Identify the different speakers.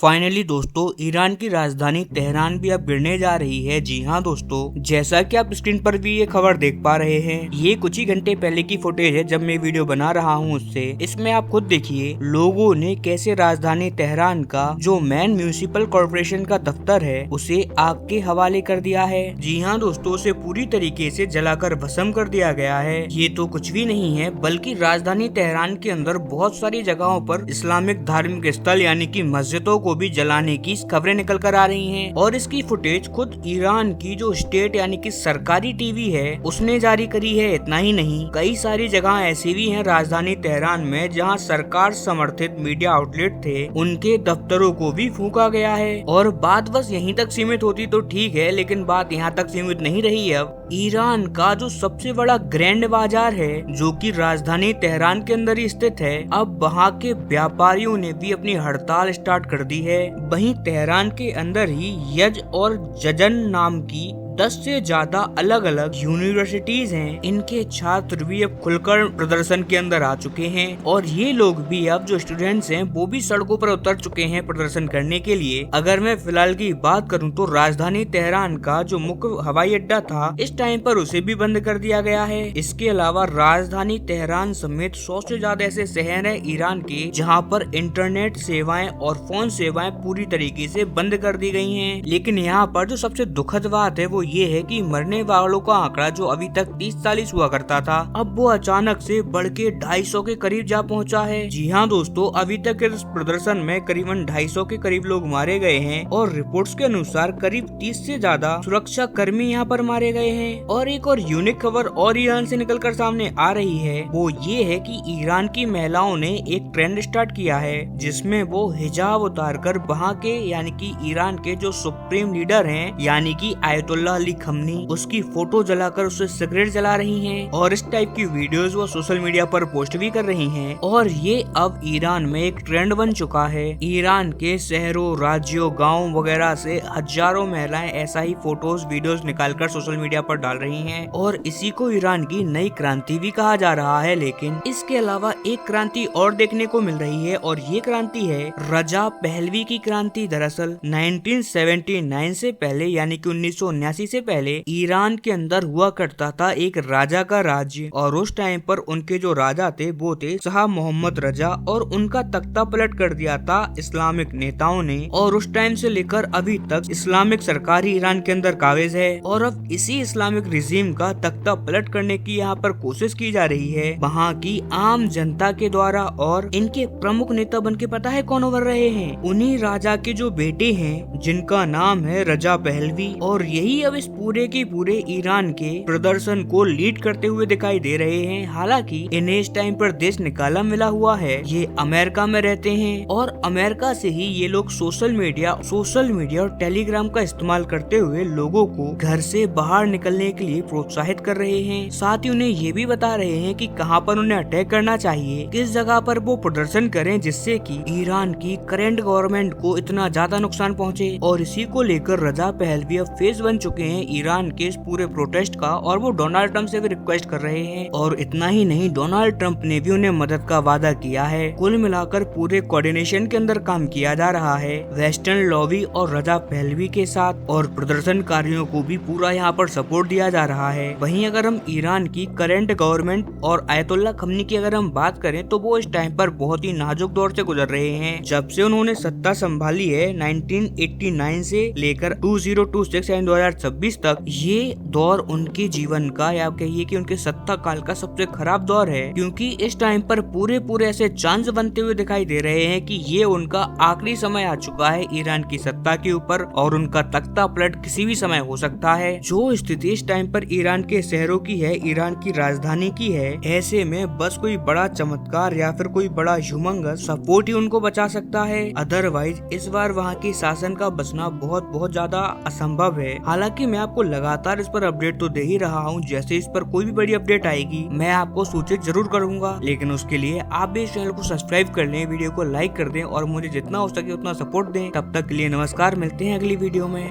Speaker 1: Finally दोस्तों Iran की राजधानी तेहरान भी अब गिरने जा रही है। जी हाँ दोस्तों, जैसा कि आप स्क्रीन पर भी ये खबर देख पा रहे हैं, ये कुछ ही घंटे पहले की फुटेज है जब मैं वीडियो बना रहा हूँ उससे। इसमें आप खुद देखिए लोगों ने कैसे राजधानी तेहरान का जो मेन म्यूनिसिपल कॉर्पोरेशन का दफ्तर है उसे आग के हवाले कर दिया है। जी हाँ दोस्तों, उसे पूरी तरीके से जलाकर भस्म कर दिया गया है। ये तो कुछ भी नहीं है बल्कि राजधानी तेहरान के अंदर बहुत सारी जगहों पर इस्लामिक धार्मिक स्थल यानी कि मस्जिदों को भी जलाने की खबरें निकल कर आ रही हैं। और इसकी फुटेज खुद ईरान की जो स्टेट यानी कि सरकारी टीवी है उसने जारी करी है। इतना ही नहीं, कई सारी जगह ऐसी भी हैं राजधानी तेहरान में जहां सरकार समर्थित मीडिया आउटलेट थे, उनके दफ्तरों को भी फूंका गया है। और बात बस यहीं तक सीमित होती तो ठीक है, लेकिन बात यहाँ तक सीमित नहीं रही है। अब ईरान का जो सबसे बड़ा ग्रैंड बाजार है जो कि राजधानी तेहरान के अंदर ही स्थित है, अब वहाँ के व्यापारियों ने भी अपनी हड़ताल स्टार्ट कर दी है। वहीं तेहरान के अंदर ही यज और जजन नाम की 10 से ज्यादा अलग अलग यूनिवर्सिटीज हैं। इनके छात्र भी अब खुलकर प्रदर्शन के अंदर आ चुके हैं और ये लोग भी अब जो स्टूडेंट्स हैं वो भी सड़कों पर उतर चुके हैं प्रदर्शन करने के लिए। अगर मैं फिलहाल की बात करूं तो राजधानी तेहरान का जो मुख्य हवाई अड्डा था इस टाइम पर उसे भी बंद कर दिया गया है। इसके अलावा राजधानी तेहरान समेत 100 से ज्यादा ऐसे शहर है ईरान के जहाँ पर इंटरनेट सेवाएं और फोन सेवाएं पूरी तरीके से बंद कर दी गयी है। लेकिन यहाँ पर जो सबसे दुखद बात है वो ये है कि मरने वालों का आंकड़ा जो अभी तक 30-40 हुआ करता था, अब वो अचानक से बढ़ के 250 के करीब जा पहुंचा है। जी हाँ दोस्तों, अभी तक इस प्रदर्शन में करीबन 250 के करीब लोग मारे गए हैं और रिपोर्ट्स के अनुसार करीब 30 से ज्यादा सुरक्षा कर्मी यहाँ पर मारे गए हैं। और एक और यूनिक खबर और ईरान से निकलकर सामने आ रही है, वो ये है कि ईरान की महिलाओं ने एक ट्रेंड स्टार्ट किया है जिसमें वो हिजाब उतार कर वहाँ के यानी कि ईरान के जो सुप्रीम लीडर हैं यानी कि आयतुल्ला अली खमनी, उसकी फोटो जलाकर उसे सिगरेट जला रही हैं और इस टाइप की वीडियोस वो सोशल मीडिया पर पोस्ट भी कर रही हैं। और ये अब ईरान में एक ट्रेंड बन चुका है। ईरान के शहरों, राज्यों, गाँव वगैरह से हजारों महिलाएं ऐसा ही फोटोज वीडियोस निकालकर सोशल मीडिया पर डाल रही हैं और इसी को ईरान की नई क्रांति भी कहा जा रहा है। लेकिन इसके अलावा एक क्रांति और देखने को मिल रही है और ये क्रांति है रजा पहलवी की क्रांति। दरअसल 1979 से पहले यानी कि 1979 से पहले ईरान के अंदर हुआ करता था एक राजा का राज्य और उस टाइम पर उनके जो राजा थे वो थे शाह मोहम्मद रजा और उनका तख्ता पलट कर दिया था इस्लामिक नेताओं ने। और उस टाइम से लेकर अभी तक इस्लामिक सरकार ही ईरान के अंदर काबिज है और अब इसी इस्लामिक रिजीम का तख्ता पलट करने की यहाँ पर कोशिश की जा रही है वहाँ की आम जनता के द्वारा। और इनके प्रमुख नेता बनके पता है कौन उभर रहे हैं? उन्हीं राजा के जो बेटे हैं जिनका नाम है रजा पहलवी। और यही अब इस पूरे के पूरे ईरान के प्रदर्शन को लीड करते हुए दिखाई दे रहे हैं। हालांकि इन्हें इस टाइम पर देश निकाला मिला हुआ है, ये अमेरिका में रहते हैं और अमेरिका से ही ये लोग सोशल मीडिया और टेलीग्राम का इस्तेमाल करते हुए लोगों को घर से बाहर निकलने के लिए प्रोत्साहित कर रहे हैं। साथ ही उन्हें ये भी बता रहे हैं कि कहां पर उन्हें अटैक करना चाहिए, किस जगह पर वो प्रदर्शन करें जिससे कि ईरान की करंट गवर्नमेंट को इतना ज्यादा नुकसान पहुंचे। और इसी को लेकर रजा पहलवी अब फेस बन चुके हैं ईरान के इस पूरे प्रोटेस्ट का और वो डोनाल्ड ट्रंप से भी रिक्वेस्ट कर रहे हैं। और इतना ही नहीं, डोनाल्ड ट्रंप ने भी उन्हें मदद का वादा किया है। कुल मिलाकर पूरे कोऑर्डिनेशन के अंदर काम किया जा रहा है वेस्टर्न लॉबी और रजा पहलवी के साथ और प्रदर्शनकारियों को भी पूरा यहाँ पर सपोर्ट दिया जा रहा है। वहीं अगर हम ईरान की करंट गवर्नमेंट और आयतुल्ला खमनी की अगर हम बात करें तो वो इस टाइम पर बहुत ही नाजुक दौर से गुजर रहे हैं। जब से उन्होंने सत्ता संभाली है 1989 से लेकर 2026 यानी 2026 तक, ये दौर उनके जीवन का या कहिए कि उनके सत्ता काल का सबसे खराब दौर है। क्योंकि इस टाइम पर पूरे ऐसे चांस बनते हुए दिखाई दे रहे हैं कि ये उनका आखिरी समय आ चुका है ईरान की सत्ता के ऊपर और उनका तख्ता पलट किसी भी समय हो सकता है। जो स्थिति इस टाइम पर ईरान के शहरों की है, ईरान की राजधानी की है, ऐसे में बस कोई बड़ा चमत्कार या फिर कोई बड़ा ह्यूमंगस सपोर्ट ही उनको बचा सकता है। अदरवाइज इस बार वहाँ के शासन का बचना बहुत ज्यादा असंभव है। हालांकि मैं आपको लगातार इस पर अपडेट तो दे ही रहा हूँ, जैसे इस पर कोई भी बड़ी अपडेट आएगी मैं आपको सूचित जरूर करूंगा। लेकिन उसके लिए आप भी इस चैनल को सब्सक्राइब कर लें, वीडियो को लाइक कर दें और मुझे जितना हो सके उतना सपोर्ट दें। तब तक के लिए नमस्कार, मिलते हैं अगली वीडियो में।